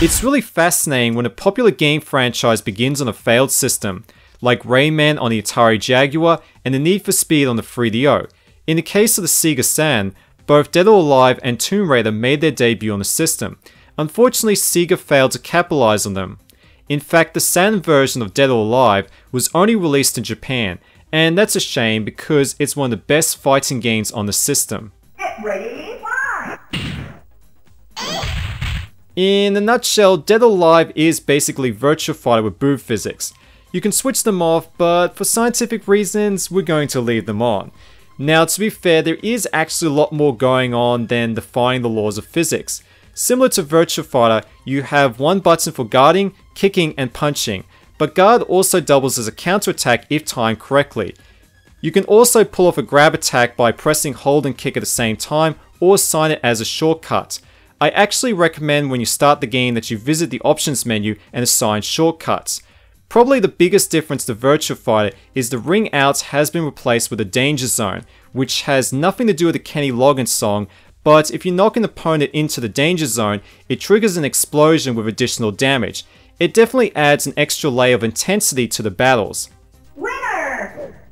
It's really fascinating when a popular game franchise begins on a failed system, like Rayman on the Atari Jaguar and the Need for Speed on the 3DO. In the case of the Sega Saturn, both Dead or Alive and Tomb Raider made their debut on the system. Unfortunately, Sega failed to capitalize on them. In fact, the Saturn version of Dead or Alive was only released in Japan, and that's a shame because it's one of the best fighting games on the system. In a nutshell, Dead or Alive is basically Virtua Fighter with boot physics. You can switch them off, but for scientific reasons, we're going to leave them on. Now, to be fair, there is actually a lot more going on than defying the laws of physics. Similar to Virtua Fighter, you have one button for guarding, kicking, and punching, but guard also doubles as a counterattack if timed correctly. You can also pull off a grab attack by pressing hold and kick at the same time, or assign it as a shortcut. I actually recommend when you start the game that you visit the options menu and assign shortcuts. Probably the biggest difference to Virtua Fighter is the ring out has been replaced with a danger zone, which has nothing to do with the Kenny Loggins song, but if you knock an opponent into the danger zone, it triggers an explosion with additional damage. It definitely adds an extra layer of intensity to the battles. Winner!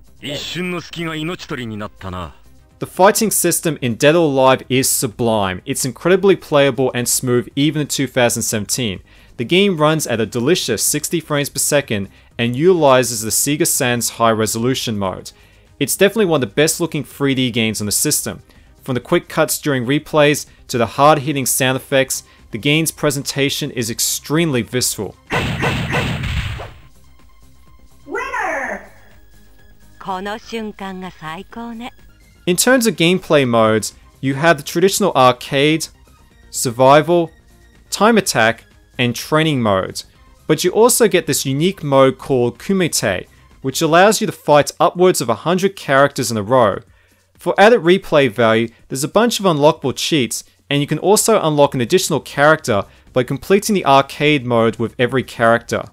The fighting system in Dead or Alive is sublime. It's incredibly playable and smooth even in 2017. The game runs at a delicious 60 frames per second and utilizes the Sega Saturn's high resolution mode. It's definitely one of the best looking 3D games on the system. From the quick cuts during replays to the hard hitting sound effects, the game's presentation is extremely visceral. Winner! In terms of gameplay modes, you have the traditional arcade, survival, time attack, and training modes, but you also get this unique mode called Kumite, which allows you to fight upwards of 100 characters in a row. For added replay value, there's a bunch of unlockable cheats, and you can also unlock an additional character by completing the arcade mode with every character.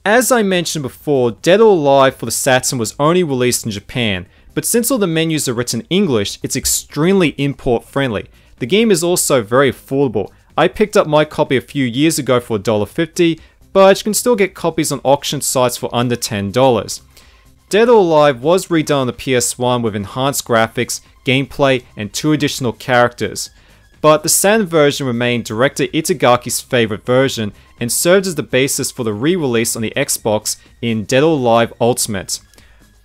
As I mentioned before, Dead or Alive for the Saturn was only released in Japan, but since all the menus are written in English, it's extremely import friendly. The game is also very affordable. I picked up my copy a few years ago for $1.50, but you can still get copies on auction sites for under $10. Dead or Alive was redone on the PS1 with enhanced graphics, gameplay, and 2 additional characters. But the Saturn version remained Director Itagaki's favorite version and served as the basis for the re-release on the Xbox in Dead or Alive Ultimate.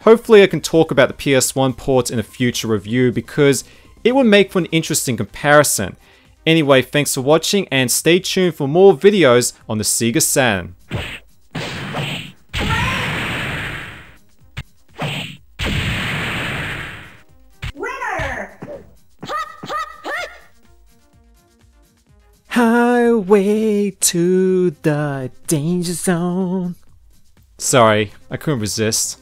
Hopefully I can talk about the PS1 port in a future review because it would make for an interesting comparison. Anyway, thanks for watching and stay tuned for more videos on the Sega Saturn. Highway to the danger zone. Sorry, I couldn't resist.